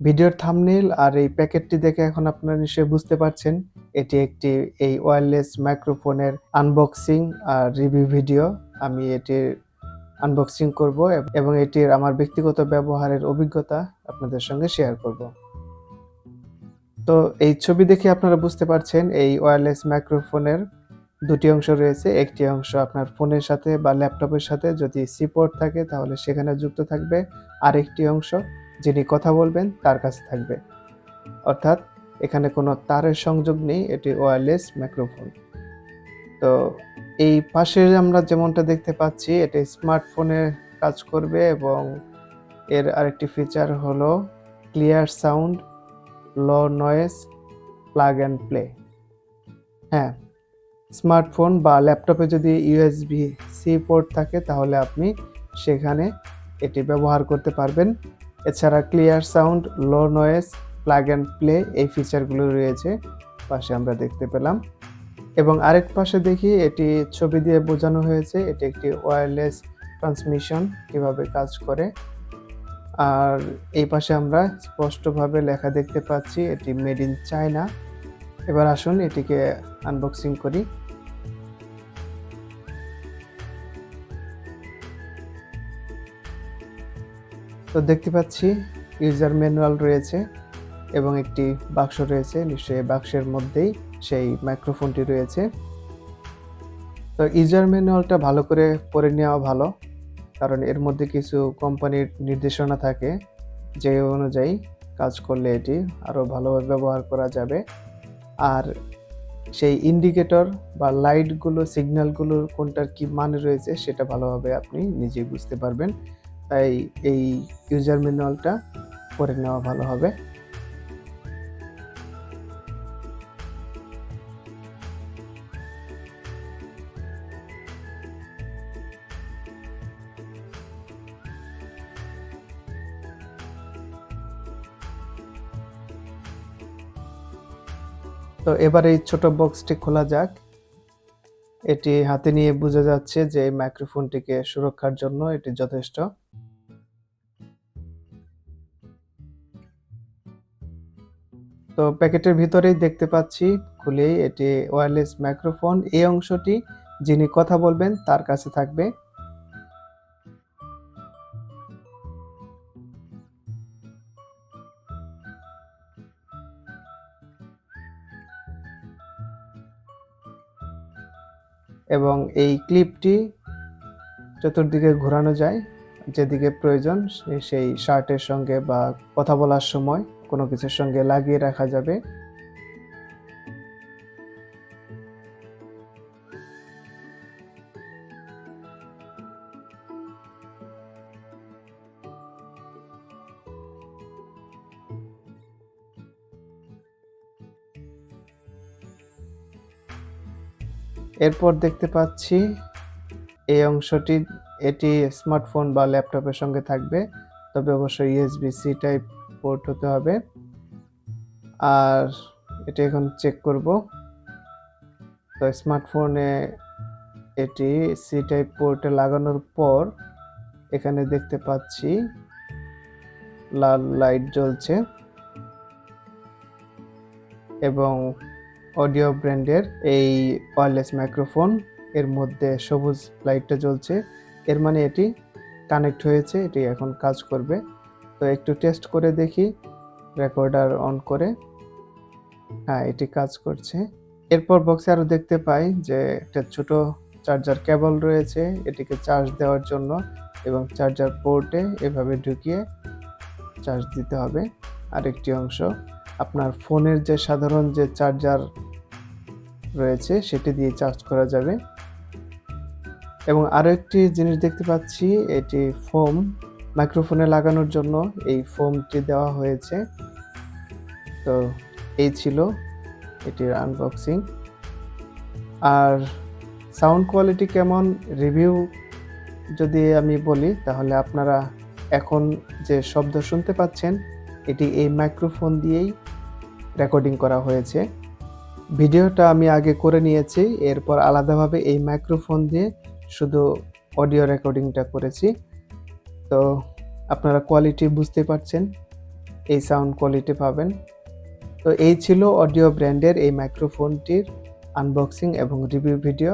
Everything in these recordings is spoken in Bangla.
ভিডিওর থাম্বনেইল আর এই প্যাকেটটি দেখে এখন আপনারা নিশ্চয়ই বুঝতে পারছেন এটি একটি এই ওয়্যারলেস মাইক্রোফোনের আনবক্সিং আর রিভিউ ভিডিও। আমি এটির আনবক্সিং করব এবং এটির আমার ব্যক্তিগত ব্যবহারের অভিজ্ঞতা আপনাদের সঙ্গে শেয়ার করব। তো এই ছবি দেখে আপনারা বুঝতে পারছেন এই ওয়্যারলেস মাইক্রোফোনের দুটি অংশ রয়েছে। একটি অংশ আপনার ফোনের সাথে বা ল্যাপটপের সাথে যদি সি পোর্ট থাকে তাহলে সেখানে যুক্ত থাকবে, আরেকটি অংশ যিনি কথা বলবেন তার কাছে থাকবে। অর্থাৎ এখানে কোনো তারের সংযোগ নেই, এটি ওয়্যারলেস মাইক্রোফোন। তো এই পাশে আমরা যেমনটা দেখতে পাচ্ছি এটি স্মার্টফোনে কাজ করবে এবং এর আরেকটি ফিচার হলো clear sound, low noise, plug and play. হ্যাঁ, স্মার্টফোন বা ল্যাপটপে যদি ইউএসবি সি পোর্ট থাকে তাহলে আপনি সেখানে এটি ব্যবহার করতে পারবেন। এছাড়া clear sound, low noise, plug and play এই ফিচারগুলো রয়েছে পাশে আমরা দেখতে পেলাম। এবং আরেক পাশে দেখি এটি ছবি দিয়ে বোঝানো হয়েছে এটি একটি ওয়্যারলেস ট্রান্সমিশন কিভাবে কাজ করে। আর এই পাশে আমরা স্পষ্টভাবে লেখা দেখতে পাচ্ছি এটি মেড ইন চায়না। এবার আসুন এটিকে আনবক্সিং করি। তো দেখতে পাচ্ছি ইউজার ম্যানুয়াল রয়েছে এবং একটি বাক্স রয়েছে, নিশ্চয়ই বাক্সের মধ্যেই সেই মাইক্রোফোনটি রয়েছে। তো ইউজার ম্যানুয়ালটা ভালো করে পড়ে নেওয়া ভালো, কারণ এর মধ্যে কিছু কোম্পানির নির্দেশনা থাকে যে অনুযায়ী কাজ করলে এটি আরও ভালোভাবে ব্যবহার করা যাবে। আর সেই ইন্ডিকেটর বা লাইটগুলো, সিগন্যালগুলোর কোনটার কি মানে রয়েছে সেটা ভালোভাবে আপনি নিজেই বুঝতে পারবেন। তাই এই ইউজার ম্যানুয়ালটা পড়ে নেওয়া ভালো হবে। তো এবার এই ছোট বক্সটি খোলা যাক। এটি হাতে নিয়ে বোঝা যাচ্ছে যে এই মাইক্রোফোনটিকে সুরক্ষার জন্য এটি যথেষ্ট। তো প্যাকেটের ভিতরেই দেখতে পাচ্ছি খুলেই এটি ওয়্যারলেস মাইক্রোফোন। এই অংশটি যিনি কথা বলবেন তার কাছে থাকবে। এবং এই ক্লিপটি চতুর্দিকে ঘোরানো যায়, যেদিকে প্রয়োজন সেই শার্টের সঙ্গে বা কথা বলার সময় কোনো কিছুর সঙ্গে লাগিয়ে রাখা যাবে। এরপর দেখতে পাচ্ছি এই অংশটি এটি স্মার্টফোন বা ল্যাপটপের সঙ্গে থাকবে, তবে অবশ্যই ইউএসবি-সি টাইপ পোর্ট হতে হবে। আর এটা এখন চেক করব। তো স্মার্টফোনে এটি সি টাইপ পোর্টে লাগানোর পর এখানে দেখতে পাচ্ছি লাল লাইট জ্বলছে এবং অডিও ব্র্যান্ডের এই ওয়্যারলেস মাইক্রোফোন এর মধ্যে সবুজ লাইটটা জ্বলছে, এর মানে এটি কানেক্ট হয়েছে, এটি এখন কাজ করবে। তো একটু টেস্ট করে দেখি রেকর্ডার অন করে। হ্যাঁ, এটি কাজ করছে। এরপর বক্সে আরও দেখতে পাই যে একটা ছোট চার্জার কেবল রয়েছে এটিকে চার্জ দেওয়ার জন্য, এবং চার্জার পোর্টে এভাবে ঢুকিয়ে চার্জ দিতে হবে। আরেকটি অংশ আপনার ফোনের যে সাধারণ যে চার্জার রয়েছে সেটি দিয়ে চার্জ করা যাবে। এবং আরও একটি জিনিস দেখতে পাচ্ছি এটি ফোম মাইক্রোফোনে লাগানোর জন্য এই ফোমটি দেওয়া হয়েছে। তো এই ছিল এটির আনবক্সিং। আর সাউন্ড কোয়ালিটি কেমন, রিভিউ যদি আমি বলি তাহলে আপনারা এখন যে শব্দ শুনতে পাচ্ছেন এটি এই মাইক্রোফোন দিয়েই রেকর্ডিং করা হয়েছে। ভিডিওটা আমি আগে করে নিয়েছি, এরপর আলাদাভাবে এই মাইক্রোফোন দিয়ে শুধু অডিও রেকর্ডিংটা করেছি। তো আপনারা কোয়ালিটি বুঝতে পারছেন। এই সাউন্ড কোয়ালিটি পাবেন। তো এই ছিল অডিও ব্র্যান্ডের এই মাইক্রোফোনটির আনবক্সিং এবং রিভিউ ভিডিও।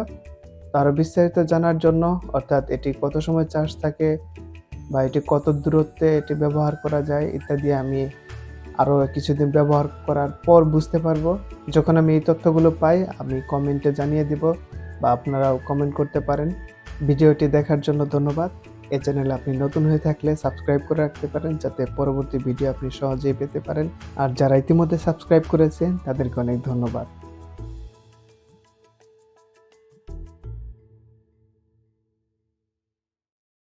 তো আরও বিস্তারিত জানার জন্য, অর্থাৎ এটি কত সময় চার্জ থাকে বা এটি কত দূরত্বে এটি ব্যবহার করা যায় ইত্যাদি, আমি আরও কিছুদিন ব্যবহার করার পর বুঝতে পারবো। যখন আমি এই তথ্যগুলো পাই আমি কমেন্টে জানিয়ে দিব বা আপনারাও কমেন্ট করতে পারেন। ভিডিওটি দেখার জন্য ধন্যবাদ। এই চ্যানেলে আপনি নতুন হয়ে থাকলে সাবস্ক্রাইব করে রাখতে পারেন, যাতে পরবর্তী ভিডিও আপনি সহজেই পেতে পারেন। আর যারা ইতিমধ্যে সাবস্ক্রাইব করেছেন তাদেরকে অনেক ধন্যবাদ।